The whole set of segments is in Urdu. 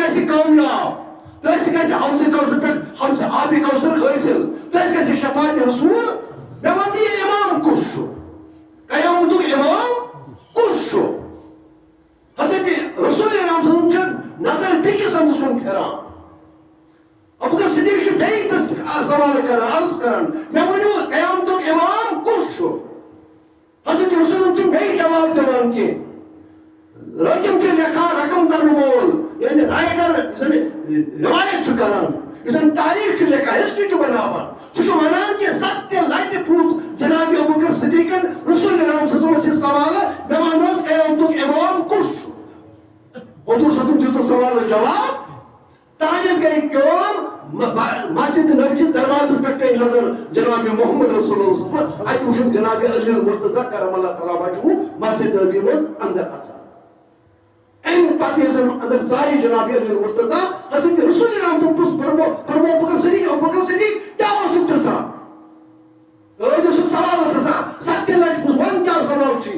گژھِ کامیاب تٔمِس گژھِ حوضِ کوثر پٮ۪ٹھ حوضِ آبِ کوثر حٲصِل تٔمِس گژھِ شفاعتِ رسوٗل مےٚ وَن تہٕ یہِ اِمام کُس چھُ قیامتُک اِمام کُس چھُ حضرت رسول اکرم صلی اللہ علیہ وسلم چھِ نظر بیٚکِس أمِس کُن پھِران ابوبکر صدیق چھُ بیٚیہِ سوال کران عرض کران مےٚ ؤنِو قیامتُک اِمام کُس چھُ حضرت رسول چھُنہٕ بیٚیہِ جواب دِوان کینٛہہ رٲکِم چھُ لیکھان رقم کرن وول یعنی رائٹر یُس زن روایت چھُ کران یُس زن تاریخ چھُ لیکھان ہسٹری چھُ بناوان سُہ چھُ ونان کہِ 7 لٹہِ پرُژھ جناب ابوبکر صدیقن رسول اکرم صلی اللہ علیہ وسلمس یہِ سوالہٕ مےٚ وَن حظ قیامتُک اِمام کُس چھُ حضور صلی اللہ علیہ وسلم دیُت سوالس جواب تانٮ۪تھ گٔے کٲم مسجد نبی کِس دروازس پٮ۪ٹھ پیٚیہِ نظر جناب محمد رسول اللہ صلی اللہ علیہ وسلم اتہِ وٕچھُن جناب علی المرتضیٰ کرم اللہ تعالیٰ وجہہ مسجد نبی منٛز اندر اژان امہِ پتہٕ ییٚلہِ زن اندر ژایہِ جناب علی المرتضیٰ حضرت رسول اکرم صلی اللہ علیہ وسلم فرمو ابوبکر صدیق کیٛاہ اوسُکھ پرژھان أڑۍ اوسُکھ سوال پرژھان 7 لٹہِ پرُژھ وۄنۍ کیٛاہ سوال چھُے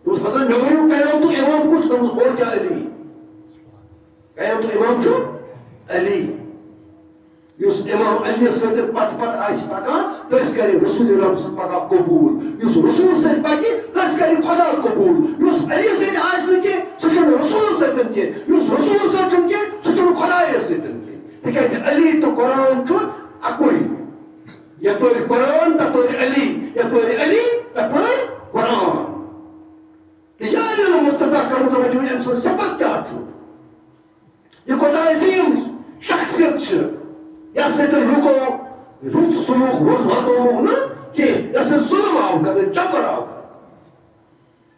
دوٚپُس حضرت مےٚ ؤنِو قیامتُک اِمام کُس چھُ دوٚپمَس ہو کیٛاہ علی قیامتُک اِمام چھُ علی یُس امام علی سۭتۍ پتہٕ آسہِ پکان تٔمِس کرِ رسول اکرم سۭتۍ پگاہ قبوٗل یُس رسول سۭتۍ پکہِ تٔمِس کرِ خۄدا قبوٗل یُس علی سۭتۍ آسہِ نہٕ کینٛہہ سُہ چھُنہٕ رسول سۭتۍ کینٛہہ یُس رسول سۭتۍ چھُنہٕ کینٛہہ سُہ چھُنہٕ خۄدایس سۭتۍ کینٛہہ تِکیازِ علی تہٕ قرآن چھُ اکُے یپٲرۍ قرآن تپٲرۍ علی یپٲرۍ علی تپٲرۍ قرآن تہٕ یا علی المرتضیٰ کرمٕژ وجہ أمۍ سٕنٛز صفت کیٛاہ چھُ یہِ کوتاہ عظیٖم شخصیت چھِ یتھ سۭتۍ لُکو رُت سلوٗک وۄتھووُکھ نہٕ کینٛہہ یتھ سۭتۍ ظُلم آو کرنہٕ جبر آو کرنہٕ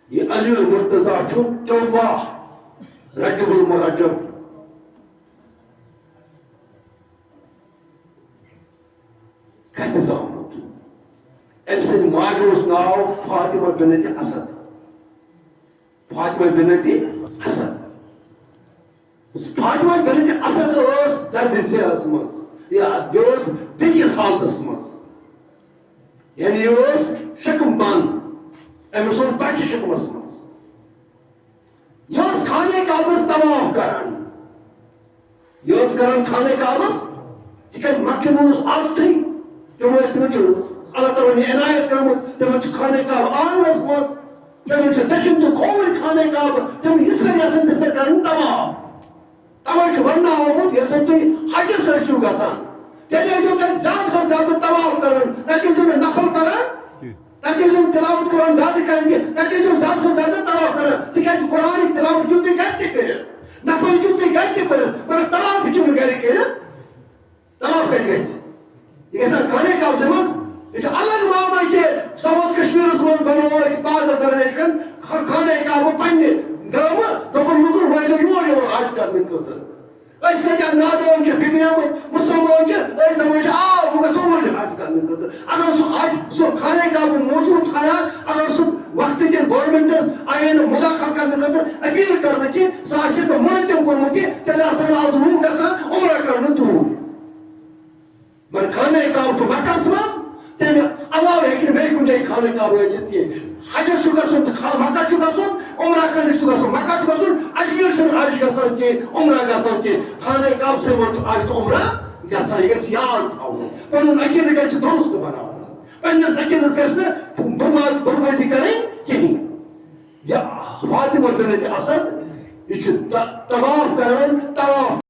یہِ علی المرتضیٰ چھُ توفہ رجب المرجب کتہِ زامُت أمۍ سٕنٛدِ ماجہِ اوس ناو فاطمہ بنت اسد فاطمہ بنت اسد فاطمہ بنت اسد ٲس دردِ ذیہس منٛز یہِ ٲس بیٚیِس حالتس منٛز یعنی یہِ ٲس شِکم بنٛد أمِس اوس بچہِ شِکمس منٛز یہِ ٲس خانہ کعبس طواف کران یہِ ٲس کران خانہ کعبس تِکیازِ مکہِ منٛز اوس عادتھٕے تِم ٲسۍ تِمن چھُ اللہ تعالیٰ ہن یہِ عنایت کٔرمٕژ تِمن چھُ خانہ کعبہ آنگنس منٛز تِمن چھُ دٔچھِنۍ تہٕ کھووٕرۍ خانہ کعبہ تِم یِژھ پھِرِ یژھان تِژھ پھِرِ کرن طواف توے چھُ وننہٕ آمُت ییٚلہِ زن تُہۍ حجس ٲسِو گژھان تیٚلہِ ٲسۍزیو تتہِ زیادٕ کھۄتہٕ زیادٕ طواف کران تتہِ ٲسۍزیو نہٕ نفل پران تتہِ ٲسۍزیو نہٕ تلاوت قرآن زیادٕ کران کینٛہہ تتہِ ٲسۍزیو زیادٕ کھۄتہٕ زیادٕ طواف کران تِکیازِ قرآنٕکۍ تلاوت ہیٚکِو تُہۍ گرِ تہِ کٔرِتھ نفل ہیٚکِو تُہۍ گرِ تہِ کٔرِتھ مگر طواف ہیٚکِو نہٕ گرِ کٔرِتھ طواف کتہِ گژھِ یہِ گژھِ خانہ کعبس منٛز یہِ چھُ الگ معاملہٕ کہِ ساوُتھ کشمیٖرس منٛز بنووُکھ پازل درمیشن خانہ کعبہ پننہِ گامہٕ دوٚپُن لُکن وٲتۍزیو یور حج کرنہٕ خٲطرٕ أسۍ کۭتیاہ نادان چھِ بِگڑیمٕتۍ مُسلمان چھِ أسۍ دپان چھِ بہٕ گژھٕ اوٗرۍ حج کرنہٕ خٲطرٕ اگر سُہ حج سُہ خانہ کعبہ موٗجوٗد تھایہِ اگر سُہ وقتہٕ کہِ گورمنٹس آیہِ نہٕ مُداخل کرنہٕ خٲطرٕ اپیٖل کرنہٕ کینٛہہ سُہ آسہِ نہٕ مُنظم کوٚرمُت کینٛہہ تیٚلہِ آسن آز لوٗکھ گژھان عمرہ کرنہٕ توٗرۍ مگر خانہ کعبہ چھُ مکس منٛز تمہِ علاوٕ ہیٚکہِ نہٕ بیٚیہِ کُنہِ جایہِ خانہ کعبہ ٲسِتھ کینٛہہ حجس چھُ گژھُن تہٕ مکہ چھُ گژھُن عمرہ کرنہِ چھُ گژھُن مکہ چھُ گژھُن اجمیٖر چھُنہٕ حج گژھان کینٛہہ عمرہ گژھان کینٛہہ خانہ کعبسٕے منٛز چھُ حج عمرہ گژھان یہِ گژھِ یاد تھاوُن پنُن عقیٖدٕ گژھِ درست بناوُن پننِس عقیٖدس گژھِ نہٕ بربٲدی کرٕنۍ کِہیٖنۍ یہِ فاطمہ بنت اسد یہِ چھِ طواف کران